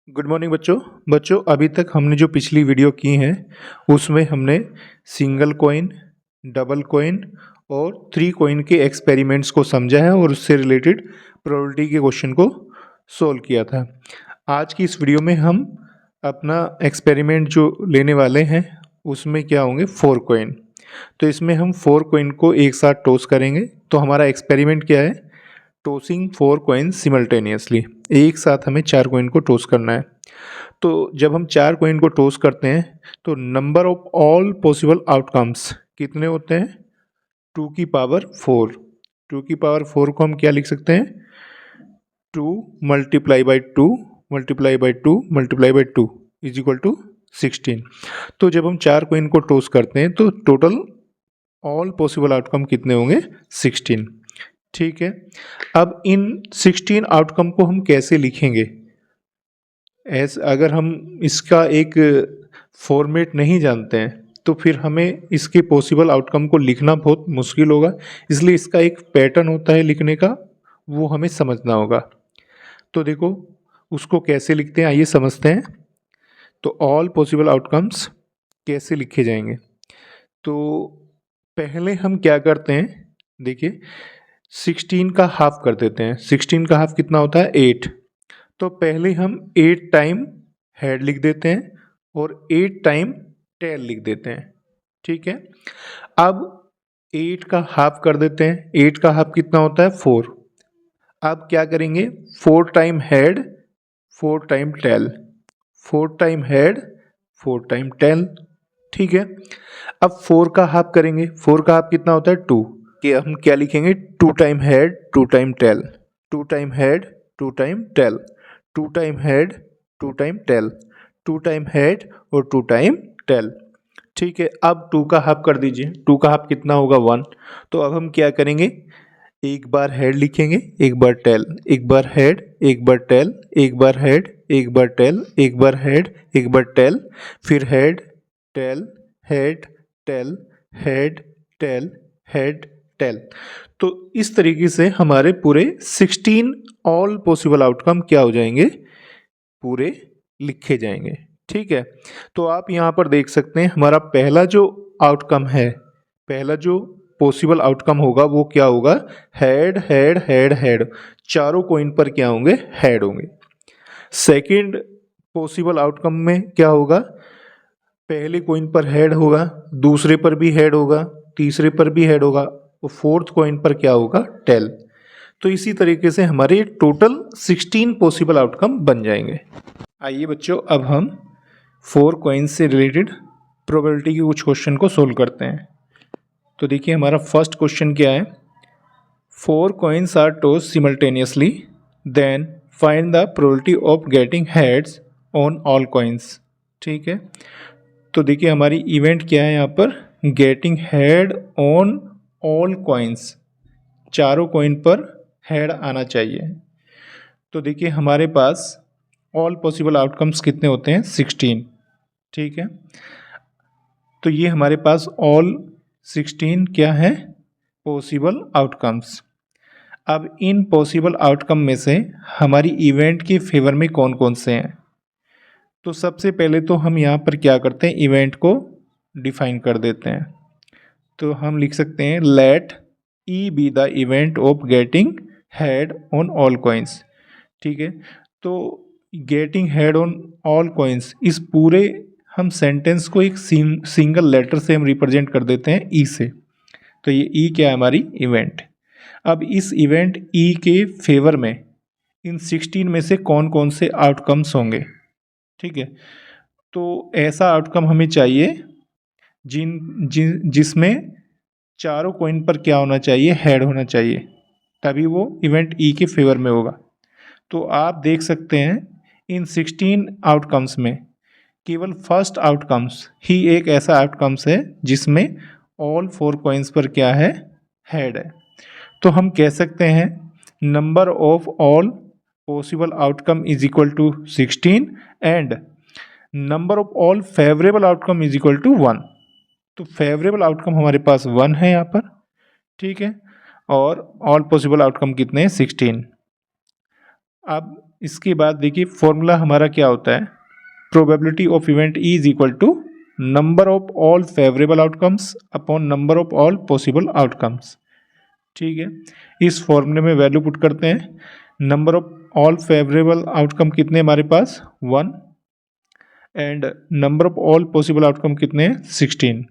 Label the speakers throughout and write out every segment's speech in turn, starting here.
Speaker 1: Good morning बच्चों अभी तक हमने जो पिछली वीडियो की हैं उसमें हमने सिंगल कॉइन, डबल कॉइन और थ्री कॉइन के एक्सपेरिमेंट्स को समझा है और उससे रिलेटेड प्रोबेबिलिटी के क्वेश्चन को सॉल्व किया था। आज की इस वीडियो में हम अपना एक्सपेरिमेंट जो लेने वाले हैं उसमें क्या होंगे, फोर कॉइन। तो इसमें हम फोर कॉइन को एक साथ टॉस करेंगे। तो हमारा एक्सपेरिमेंट क्या है, टॉसिंग फोर कॉइन सिमल्टेनियसली। एक साथ हमें चार कॉइन को टॉस करना है। तो जब हम चार कॉइन को टॉस करते हैं तो number of all possible outcomes कितने होते हैं, 2⁴। 2⁴ को हम क्या लिख सकते हैं, 2 multiply by 2 multiply by 2 multiply by 2 is equal to 16। तो जब हम चार कॉइन को टॉस करते हैं तो टोटल ऑल पॉसिबल आउटकम कितने होंगे, 16। ठीक है, अब इन 16 आउटकम को हम कैसे लिखेंगे, अगर हम इसका एक फॉर्मेट नहीं जानते हैं तो फिर हमें इसके पॉसिबल आउटकम को लिखना बहुत मुश्किल होगा। इसलिए इसका एक पैटर्न होता है लिखने का, वो हमें समझना होगा। तो देखो उसको कैसे लिखते हैं, आइए समझते हैं। तो ऑल पॉसिबल आउटकम्स कैसे लिखे जाएंगे, तो पहले हम क्या करते हैं, देखिए 16 का हाफ कर देते हैं। 16 का हाफ कितना होता है, 8। तो पहले हम 8 टाइम हेड लिख देते हैं और 8 टाइम टेल लिख देते हैं। ठीक है, अब 8 का हाफ कर देते हैं। 8 का हाफ कितना होता है, 4। अब क्या करेंगे, 4 time head 4 time tail, 4 time head 4 time tail. ठीक है, अब 4 का हाफ करेंगे। 4 का हाफ कितना होता है, 2। कि हम क्या लिखेंगे, 2 time head 2 time tail, 2 time head 2 time tail, 2 time head 2 time tail, 2 time head और 2 टाइम टेल। ठीक है, अब 2 का हाफ कर दीजिए। 2 का हाफ कितना होगा, 1। तो अब हम क्या करेंगे, एक बार हेड लिखेंगे, एक बार टेल, एक बार हेड, एक बार टेल, एक बार हेड, एक बार टेल, एक बार हेड, एक बार टेल, फिर head tail head tail head tail head tail. तो इस तरीके से हमारे पूरे 16 ऑल पॉसिबल आउटकम क्या हो जाएंगे, पूरे लिखे जाएंगे। ठीक है, तो आप यहाँ पर देख सकते हैं हमारा पहला जो आउटकम है, पहला जो पॉसिबल आउटकम होगा वो क्या होगा, हेड हेड हेड हेड। चारों कॉइन पर क्या होंगे, हेड होंगे। सेकंड पॉसिबल आउटकम में क्या होगा, पहले कॉइन पर हेड होगा, दूसरे पर भी हेड होगा, तीसरे पर भी हेड होगा और फोर्थ कॉइन पर क्या होगा, टेल। तो इसी तरीके से हमारे टोटल 16 पॉसिबल आउटकम बन जाएंगे। आइए बच्चों, अब हम फोर कॉइन से रिलेटेड प्रोबेबिलिटी के कुछ क्वेश्चन को सोल्व करते हैं। तो देखिए हमारा फर्स्ट क्वेश्चन क्या है, 4 coins are tossed simultaneously, then find the probability of getting heads on all coins. ठीक है, तो देखिए हमारी इवेंट क्या है यहाँ पर, getting head on all coins. चारों कॉइन पर हेड आना चाहिए। तो देखिए हमारे पास ऑल पॉसिबल आउटकम्स कितने होते हैं, 16। ठीक है, तो ये हमारे पास ऑल 16 क्या है, पॉसिबल आउटकम्स। अब इन पॉसिबल आउटकम में से हमारी इवेंट के फेवर में कौन कौन से हैं। तो सबसे पहले तो हम यहाँ पर क्या करते हैं, इवेंट को डिफाइन कर देते हैं। तो हम लिख सकते हैं let E be the event of getting head on all coins. ठीक है, तो getting head on all coins, इस पूरे हम सेंटेंस को एक सिंगल लेटर से हम रिप्रेजेंट कर देते हैं, ई से। तो ये ई क्या है, हमारी इवेंट। अब इस इवेंट ई के फेवर में इन 16 में से कौन कौन से आउटकम्स होंगे। ठीक है, तो ऐसा आउटकम हमें चाहिए जिसमें चारों कॉइन पर क्या होना चाहिए, हेड होना चाहिए, तभी वो इवेंट ई के फेवर में होगा। तो आप देख सकते हैं इन 16 आउटकम्स में केवल फर्स्ट आउटकम्स ही एक ऐसा आउटकम्स है जिसमें ऑल 4 कॉइन्स पर क्या है, हेड है। तो हम कह सकते हैं number of all possible outcome is equal to 16 and number of all favourable outcome is equal to 1। तो फेवरेबल आउटकम हमारे पास 1 है यहाँ पर। ठीक है, और ऑल पॉसिबल आउटकम कितने हैं, 16। अब इसके बाद देखिए फॉर्मूला हमारा क्या होता है, probability of event E is equal to number of all favourable outcomes upon number of all possible outcomes. ठीक है, इस फॉर्मूले में वैल्यू पुट करते हैं। Number of all favourable outcome कितने हमारे पास 1 and number of all possible outcome कितने हैं 16।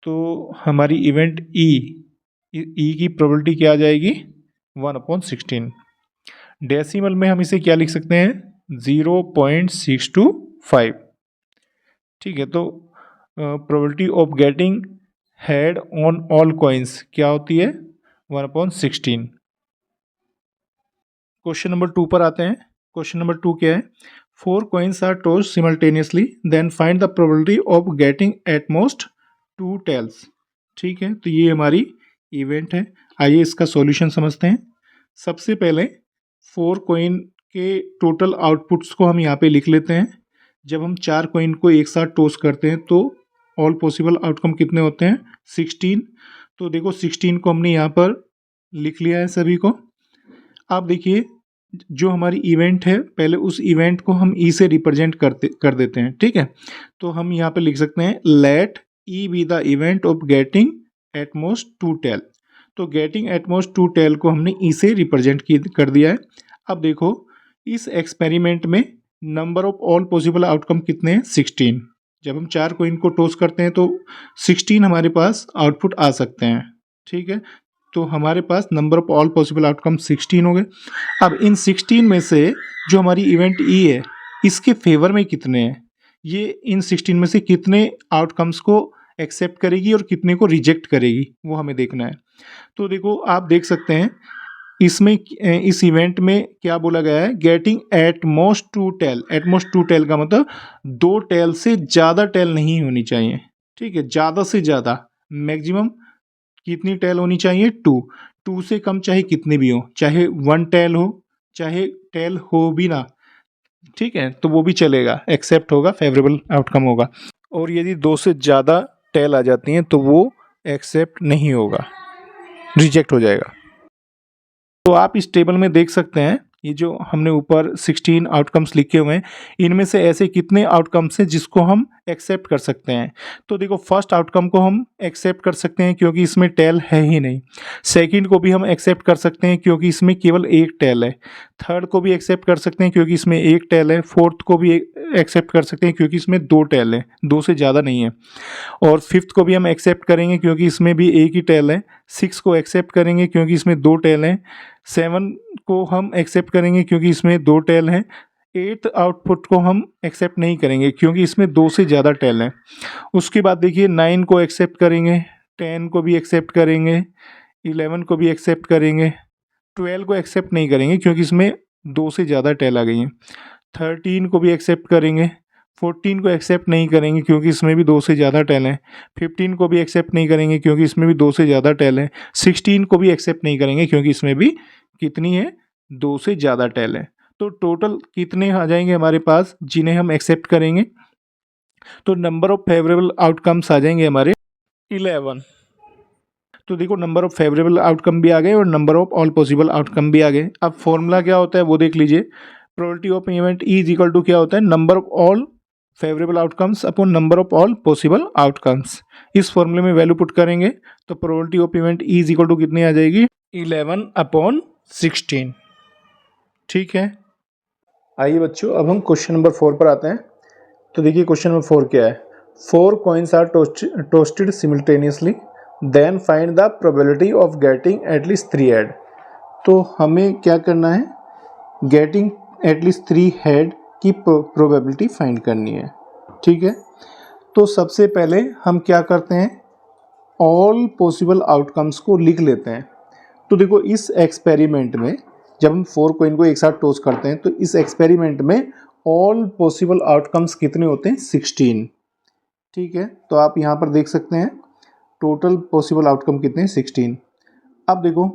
Speaker 1: तो हमारी इवेंट ई की प्रोबेबिलिटी क्या आ जाएगी 1/16। डेसिमल में हम इसे क्या लिख सकते हैं 0.625। ठीक है, तो probability of getting head on all coins क्या होती है 1/16। क्वेश्चन नंबर 2 पर आते हैं। क्वेश्चन नंबर 2 क्या है, 4 coins are tossed simultaneously then find the probability of getting at most 2 tails। ठीक है, तो ये हमारी इवेंट है। आइए इसका सॉल्यूशन समझते हैं। सबसे पहले 4 कॉइन के टोटल आउटपुट्स को हम यहाँ पे लिख लेते हैं। जब हम 4 कॉइन को एक साथ टॉस करते हैं तो ऑल पॉसिबल आउटकम कितने होते हैं 16। तो देखो 16 को हमने यहाँ पर लिख लिया है सभी को। आप देखिए जो हमारी इवेंट है पहले उस इवेंट को हम ई से रिप्रेजेंट कर देते हैं। ठीक है, तो हम यहाँ पे लिख सकते हैं let E be the event of getting at most 2 tail. तो गेटिंग एटमोस्ट 2 टेल को हमने ई से रिप्रेजेंट कर दिया है। अब देखो इस एक्सपेरिमेंट में number of all possible outcome कितने हैं 16। जब हम 4 को इनको टॉस करते हैं तो 16 हमारे पास आउटपुट आ सकते हैं। ठीक है, तो हमारे पास number of all possible outcome 16 हो गए। अब इन 16 में से जो हमारी इवेंट ई है इसके फेवर में कितने हैं, ये इन 16 में से कितने आउटकम्स को एक्सेप्ट करेगी और कितने को रिजेक्ट करेगी वो हमें देखना है। तो देखो आप देख सकते हैं इसमें इस इवेंट में क्या बोला गया है getting at most 2 tail. At most 2 tail का मतलब 2 टेल से ज़्यादा टेल नहीं होनी चाहिए। ठीक है, ज़्यादा से ज़्यादा मैक्सिमम कितनी टेल होनी चाहिए 2 से कम चाहे कितने भी हो, चाहे 1 टेल हो चाहे टेल हो भी ना, ठीक है, तो वो भी चलेगा, एक्सेप्ट होगा, फेवरेबल आउटकम होगा। और यदि 2 से ज़्यादा टेल आ जाती हैं तो वो एक्सेप्ट नहीं होगा, रिजेक्ट हो जाएगा। तो आप इस टेबल में देख सकते हैं ये जो हमने ऊपर 16 आउटकम्स लिखे हुए हैं इनमें से ऐसे कितने आउटकम्स हैं जिसको हम एक्सेप्ट कर सकते हैं। तो देखो फर्स्ट आउटकम को हम एक्सेप्ट कर सकते हैं क्योंकि इसमें टेल है ही नहीं। सेकंड को भी हम एक्सेप्ट कर सकते हैं क्योंकि इसमें केवल एक टेल है। थर्ड को भी एक्सेप्ट कर सकते हैं क्योंकि इसमें एक टेल है। फोर्थ को भी एक्सेप्ट कर सकते हैं क्योंकि इसमें 2 टेल है, 2 से ज़्यादा नहीं है। और फिफ्थ को भी हम एक्सेप्ट करेंगे क्योंकि इसमें भी एक ही टेल है। 6 को एक्सेप्ट करेंगे क्योंकि इसमें 2 टेल हैं। 7 को हम एक्सेप्ट करेंगे क्योंकि इसमें 2 टेल हैं। 8th आउटपुट को हम एक्सेप्ट नहीं करेंगे क्योंकि इसमें 2 से ज़्यादा टेल हैं। उसके बाद देखिए 9 को एक्सेप्ट करेंगे, 10 को भी एक्सेप्ट करेंगे, 11 को भी एक्सेप्ट करेंगे, 12 को एक्सेप्ट नहीं करेंगे क्योंकि इसमें 2 से ज़्यादा टेल आ गई हैं। 13 को भी एक्सेप्ट करेंगे, 14 को एक्सेप्ट नहीं करेंगे क्योंकि इसमें भी 2 से ज़्यादा टेल हैं। 15 को भी एक्सेप्ट नहीं करेंगे क्योंकि इसमें भी 2 से ज़्यादा टेल हैं। 16 को भी एक्सेप्ट नहीं करेंगे क्योंकि इसमें भी कितनी है 2 से ज़्यादा टेल है। तो टोटल कितने आ जाएंगे हमारे पास जिन्हें हम एक्सेप्ट करेंगे, तो नंबर ऑफ फेवरेबल आउटकम्स आ जाएंगे हमारे 11। तो देखो नंबर ऑफ फेवरेबल आउटकम भी आ गए और number of all possible outcome भी आ गए। अब फॉर्मूला क्या होता है वो देख लीजिए। Probability of event E is equal to क्या होता है number of all favourable outcomes upon number of all possible outcomes. इस फॉर्मूले में वैल्यू पुट करेंगे तो probability of event E is equal to कितनी आ जाएगी 11/16। ठीक है, आइए बच्चों अब हम क्वेश्चन नंबर 4 पर आते हैं। तो देखिए क्वेश्चन नंबर 4 क्या है, 4 coins are toasted simultaneously then find the probability of getting at least 3 head। तो हमें क्या करना है गेटिंग at least 3 head की प्रोबेबिलिटी फाइंड करनी है। ठीक है, तो सबसे पहले हम क्या करते हैं ऑल पॉसिबल आउटकम्स को लिख लेते हैं। तो देखो इस एक्सपेरिमेंट में जब हम 4 coin को एक साथ टॉस करते हैं तो इस एक्सपेरिमेंट में ऑल पॉसिबल आउटकम्स कितने होते हैं 16। ठीक है, तो आप यहाँ पर देख सकते हैं टोटल पॉसिबल आउटकम कितने हैं 16। अब देखो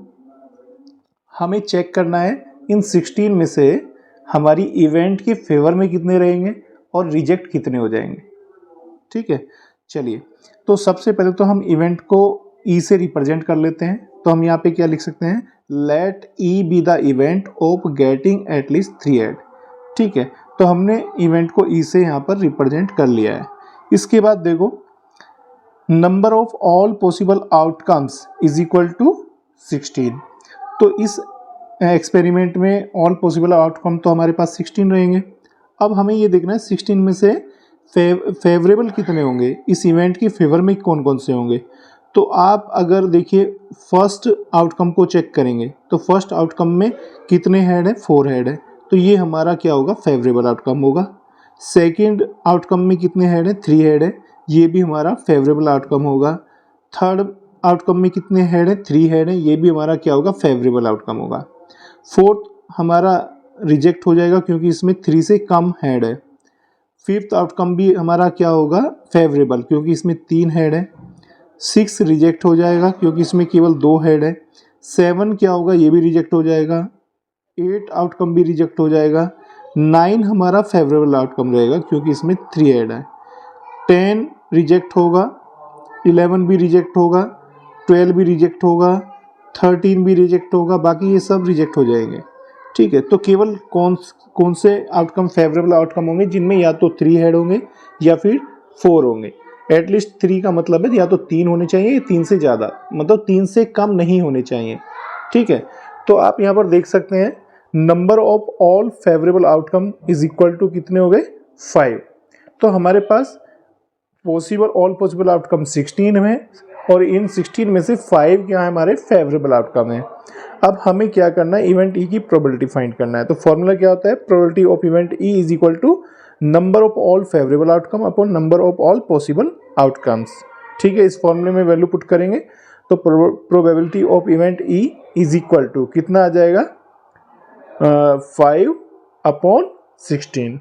Speaker 1: हमें चेक करना है इन 16 में से हमारी इवेंट के फेवर में कितने रहेंगे और रिजेक्ट कितने हो जाएंगे। ठीक है, चलिए तो सबसे पहले तो हम इवेंट को ई से रिप्रेजेंट कर लेते हैं। तो हम यहाँ पे क्या लिख सकते हैं, let E be the event of getting at least 3 head. ठीक है, तो हमने इवेंट को ई से यहाँ पर रिप्रेजेंट कर लिया है। इसके बाद देखो, number of all possible outcomes is equal to 16। तो इस एक्सपेरिमेंट में ऑल पॉसिबल आउटकम तो हमारे पास 16 रहेंगे। अब हमें ये देखना है 16 में से फेवरेबल कितने होंगे, इस इवेंट की फेवर में कौन कौन से होंगे। तो आप अगर देखिए फर्स्ट आउटकम को चेक करेंगे तो फर्स्ट आउटकम में कितने हेड है, 4 हेड है, तो ये हमारा क्या होगा, फेवरेबल आउटकम होगा। सेकंड आउटकम में कितने हेड है, 3 हेड है, ये भी हमारा फेवरेबल आउटकम होगा। थर्ड आउटकम में कितने हेड है, 3 हेड है, ये भी हमारा क्या होगा, फेवरेबल आउटकम होगा। फोर्थ हमारा रिजेक्ट हो जाएगा क्योंकि इसमें 3 से कम हेड है। फिफ्थ आउटकम भी हमारा क्या होगा, फेवरेबल, क्योंकि इसमें 3 हेड है। 6 रिजेक्ट हो जाएगा क्योंकि इसमें केवल 2 हेड है। 7 क्या होगा, ये भी रिजेक्ट हो जाएगा। 8 आउटकम भी रिजेक्ट हो जाएगा। 9 हमारा फेवरेबल आउटकम रहेगा क्योंकि इसमें 3 हेड है। 10 रिजेक्ट होगा, 11 भी रिजेक्ट होगा, 12 भी रिजेक्ट होगा, 13 भी रिजेक्ट होगा, बाकी ये सब रिजेक्ट हो जाएंगे। ठीक है, तो केवल कौन से आउटकम फेवरेबल आउटकम होंगे, जिनमें या तो 3 हेड होंगे या फिर 4 होंगे। एटलीस्ट 3 का मतलब है या तो 3 होने चाहिए या 3 से ज़्यादा, मतलब 3 से कम नहीं होने चाहिए। ठीक है, तो आप यहाँ पर देख सकते हैं number of all favourable outcome is equal to कितने हो गए, 5। तो हमारे पास पॉसिबल ऑल पॉसिबल आउटकम 16 है और इन 16 में से 5 क्या है, हमारे फेवरेबल आउटकम है। अब हमें क्या करना है, इवेंट ई की प्रोबेबिलिटी फाइंड करना है। तो फॉर्मूला क्या होता है, probability of event E is equal to number of all favourable outcome upon number of all possible outcomes. ठीक है, इस फॉर्मूले में वैल्यू पुट करेंगे तो probability of event E is equal to कितना आ जाएगा, 5 अपॉन 16।